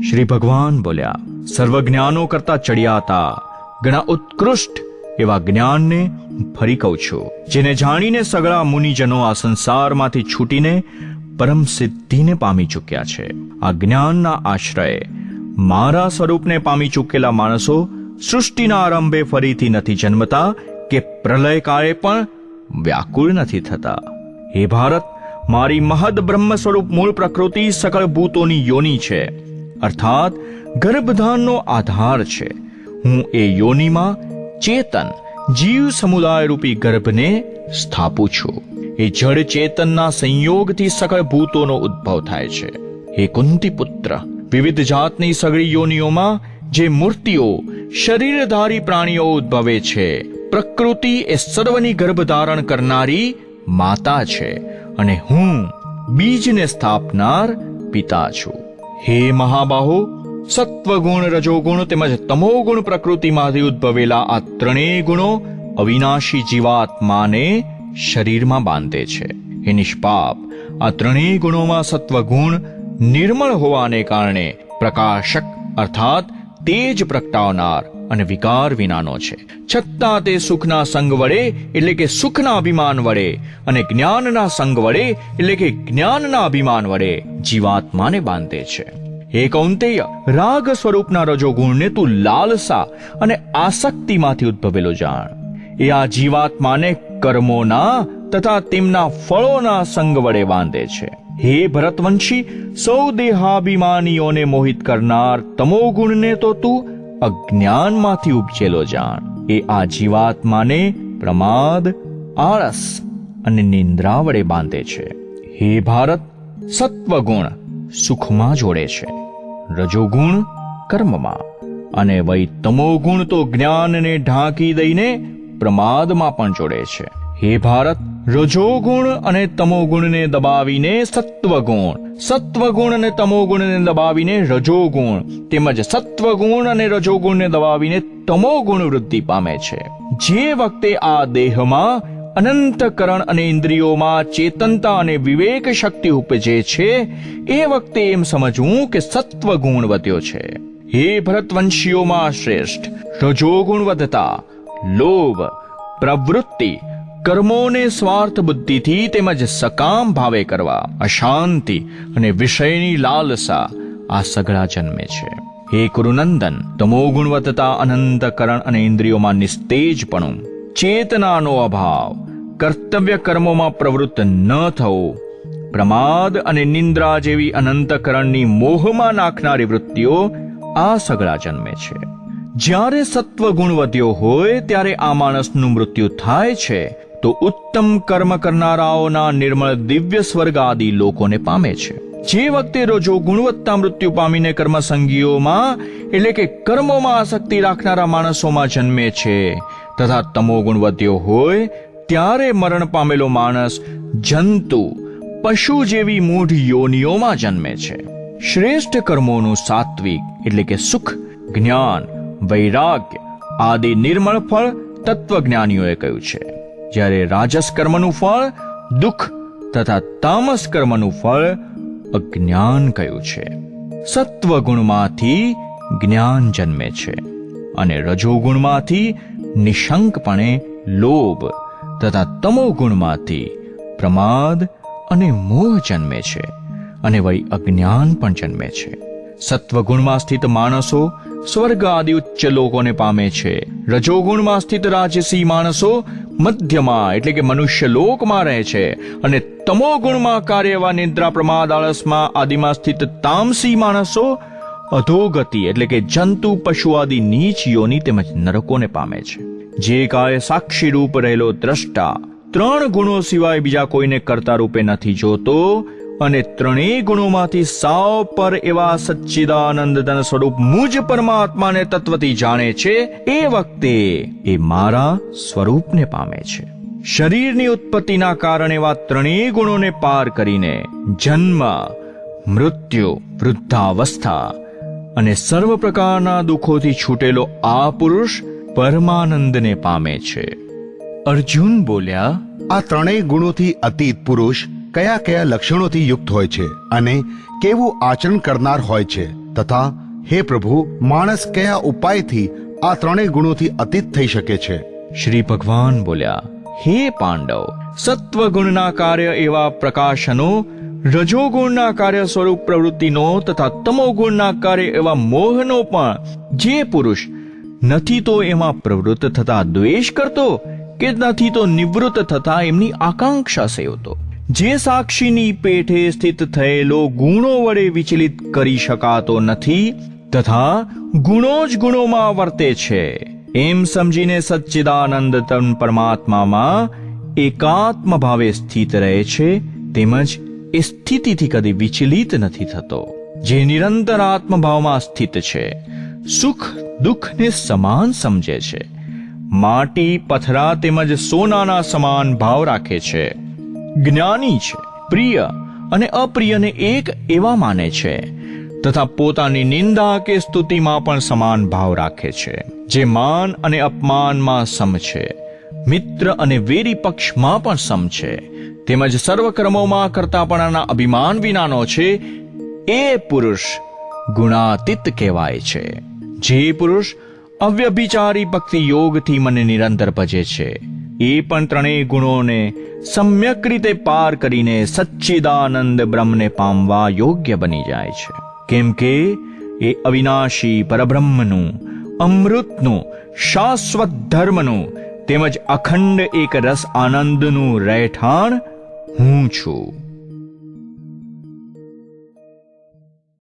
શ્રી ભગવાન બોલ્યા, સર્વજ્ઞાનો કરતા ચડિયાતા ઘણા ઉત્કૃષ્ટ એવા જ્ઞાનને ફરી કહું છું, જેને જાણીને સગળા મુનિજનો આ સંસારમાંથી છૂટીને પરમ સિદ્ધિને પામી ચૂક્યા છે. આ જ્ઞાનના આશ્રયે મારા સ્વરૂપને પામી ચૂકેલા માણસો સૃષ્ટિના આરંભે ફરીથી નથી જન્મતા કે પ્રલય કાળે પણ વ્યાકુળ નથી થતા. હે ભારત, મારી મહદ બ્રહ્મ સ્વરૂપ મૂળ પ્રકૃતિ સકળ ભૂતોની યોની છે, અર્થાત ગર્ભધાનનો આધાર છે. હું એ યોનિમાં ચેતન જીવ સમુદાય રૂપી ગર્ભને સ્થાપું છું. એ જડ ચેતનના સંયોગથી સકળ ભૂતોનો ઉદ્ભવ થાય છે. હે કુંતી પુત્ર, વિવિધ જાતની સગળી યોનિઓમાં જે મૂર્તિઓ શરીરધારી પ્રાણીઓ ઉદ્ભવે છે, પ્રકૃતિ એ સર્વની ગર્ભ ધારણ કરનારી માતા છે અને હું બીજને સ્થાપનાર પિતા છું. હે મહાબાહો, સત્વગુણ, રજોગુણ તેમજ તમોગુણ પ્રકૃતિમાંથી ઉદ્ભવેલા આ ત્રણેય ગુણો અવિનાશી જીવાત્માને શરીરમાં બાંધે છે. હે નિષ્પાપ, આ ત્રણેય ગુણોમાં સત્વગુણ નિર્મળ હોવાને કારણે પ્રકાશક અર્થાત તેજ પ્રગટાવનાર અને વિકાર વિનાનો છે. છતાં તે સુખના સંગ વડે એટલે કે સુખના અભિમાન વડે અને જ્ઞાનના સંગ વડે એટલે કે જ્ઞાનના અભિમાન વડે જીવાત્માને બાંધે છે. હે કૌંતેય, રાગ સ્વરૂપના રજોગુણને તું લાલસા અને આસક્તિમાંથી ઉદ્ભવેલો જાણ. એ આ જીવાત્માને કર્મોના તથા તેમના ફળોના સંગ વડે બાંધે છે. હે ભરતવંશી, સૌ દેહાભિમાનીઓને મોહિત કરનાર તમોગુણને તો તું અજ્ઞાનમાંથી ઉપજેલો જાણ. એ આ જીવાત્માને પ્રમાદ, આળસ અને નિંદ્રા વડે બાંધે છે. હે ભારત, સત્વગુણ સુખમાં જોડે છે, રજોગુણ કર્મમાં અને વૈ તમોગુણ તો જ્ઞાનને ઢાંકી દઈને પ્રમાદમાં પણ જોડે છે. હે ભારત, રજોગુણ અને તમોગુણને દબાવીને સત્વગુણ, સત્વગુણ અને તમોગુણને દબાવીને રજોગુણ તેમજ સત્વગુણ અને રજોગુણને દબાવીને તમોગુણ વૃદ્ધિ પામે છે. જે વખતે આ દેહમાં અનંતકરણ અને ઇન્દ્રિયોમાં ચેતનતા અને વિવેક શક્તિ ઉપજે છે, એ વખતે એમ સમજવું કે સત્વગુણ વધ્યો છે. હે ભરતવંશીઓમાં શ્રેષ્ઠ, રજોગુણ વધતા લોભ, પ્રવૃત્તિ, કર્મોને સ્વાર્થ બુદ્ધિથી તેમજ સકામ ભાવે કરવા, અશાંતિ અને વિષયની લાલસા આ સગળા જન્મે છે. હે કુરુનંદન, તમોગુણ વધતા અનંતકરણ અને ઇન્દ્રિયોમાં નિસ્તેજપણું, ચેતનાનો અભાવ, કર્તવ્ય કર્મોમાં પ્રવૃત્ત ન થવું, પ્રમાદ અને નિંદ્રા જેવી અનંતકરણની મોહમાં નાખનારી વૃત્તિઓ આ સગળા જન્મે છે. જ્યારે સત્વગુણ વધ્યો હોય ત્યારે આ માણસનું મૃત્યુ થાય છે તો ઉત્તમ કર્મ કરનારાઓના નિર્મળ દિવ્ય સ્વર્ગ આદિ લોકોને પામે છે. જે વખતે રજો ગુણવત્તા મૃત્યુ પામીને કર્મસંગીઓમાં એટલે કે કર્મોમાં આસક્તિ રાખનારા માણસોમાં જન્મે છે તથા તમોગુણ વધ્યો હોય ત્યારે મરણ પામેલો માણસ જંતુ, પશુ જેવી મૂઢ યોનિઓમાં જન્મે છે. શ્રેષ્ઠ કર્મોનું સાત્વિક એટલે કે સુખ, જ્ઞાન, વૈરાગ્ય આદિ નિર્મળ ફળ તત્વજ્ઞાનીઓએ કહ્યું છે, જ્યારે રાજસ કર્મનું ફળ દુઃખ તથા તામસ કર્મનું ફળ અજ્ઞાન કહ્યું છે. સત્વગુણમાંથી જ્ઞાન જન્મે છે અને રજોગુણમાંથી નિશંકપણે લોભ તથા તમોગુણમાંથી પ્રમાદ અને મોહ જન્મે છે અને વૈ અજ્ઞાન પણ જન્મે છે. સત્વગુણમાં સ્થિત માણસો સ્વર્ગ આદિ ઉચ્ચ લોકોને પામે છે. રજોગુણમાં સ્થિત રાજસી માણસો મધ્યમાં એટલે કે મનુષ્ય લોકમાં રહે છે અને તમોગુણમાં કાર્યવા નિદ્રા, પ્રમાદ, આળસમાં આદિમાં સ્થિત તામસી માણસો અધોગતિ એટલે કે જંતુ, પશુ આદિ નીચ યોની તેમજ નરકોને પામે છે. જે કાળે સાક્ષી રૂપ રહેલો દ્રષ્ટા 3 ગુણો સિવાય બીજા કોઈને કર્તા રૂપે નથી જોતો અને 3 ગુણોમાંથી સાવ પર એવા સચ્ચિદાનંદ ધન સ્વરૂપ મુજ પરમાત્માને તત્વથી જાણે છે, એ વખતે એ મારા સ્વરૂપને પામે છે. શરીરની ઉત્પત્તિના કારણે એવા 3 ગુણોને પાર કરીને જન્મ, મૃત્યુ, વૃદ્ધાવસ્થા અને સર્વ પ્રકારના દુઃખોથી છૂટેલો આ પુરુષ પરમાનંદને પામે છે. અર્જુન બોલ્યા, આ 3 ગુણોથી અતીત પુરુષ કયા કયા લક્ષણોથી યુક્ત હોય છે અને કેવું આચરણ કરનાર હોય છે તથા હે પ્રભુ, માણસ કયા ઉપાયથી આ ત્રણેય ગુણોથી અતીત થઈ શકે છે? શ્રી ભગવાન બોલ્યા, હે પાંડવ, સત્વગુણના કાર્ય એવા પ્રકાશનો, રજોગુણના કાર્ય સ્વરૂપ પ્રવૃત્તિનો તથા તમોગુણના કાર્ય એવા મોહનો પણ જે પુરુષ નથી તો એમાં પ્રવૃત્ત થતા દ્વેષ કરતો, કે નથી તો નિવૃત્ત થતા એમની આકાંક્ષા સેવતો, જે સાક્ષીની પેઠે સ્થિત થયેલો ગુણો વડે વિચલિત કરી શકાતો નથી તથા ગુણો જ ગુણોમાં વર્તે છે, એમ સમજીને સચ્ચિદાનંદ તન પરમાત્મામાં એકાત્મ ભાવે સ્થિત રહે છે, તેમજ એ સ્થિતિથી કદી વિચલિત નથી થતો, જે નિરંતર આત્મભાવમાં સ્થિત છે, સુખ દુઃખને સમાન સમજે છે, માટી પથરા તેમજ સોનાના સમાન ભાવ રાખે છે, જ્ઞાની છે, પ્રિય અને અપ્રિયને એક એવા માને છે તથા પોતાની નિંદા કે સ્તુતિમાં પણ સમાન ભાવ રાખે છે, જે માન અને અપમાનમાં સમ છે, મિત્ર અને વેરી પક્ષમાં પણ સમ છે, તેમજ સર્વ કર્મોમાં કરતાપણાના અભિમાન વિનાનો છે, એ પુરુષ ગુણાતીત કહેવાય છે. જે પુરુષ અવ્યભિચારી ભક્તિ યોગથી મને નિરંતર ભજે છે, એ પણ ત્રણેય ગુણોને સમ્યક રીતે પાર કરીને સચ્ચિદાનંદ બ્રહ્મને પામવા યોગ્ય બની જાય છે. કેમ કે એ અવિનાશી પરબ્રહ્મનું, અમૃતનું, શાશ્વત ધર્મનું તેમજ અખંડ એક રસ આનંદનું રહેઠાણ હું છું.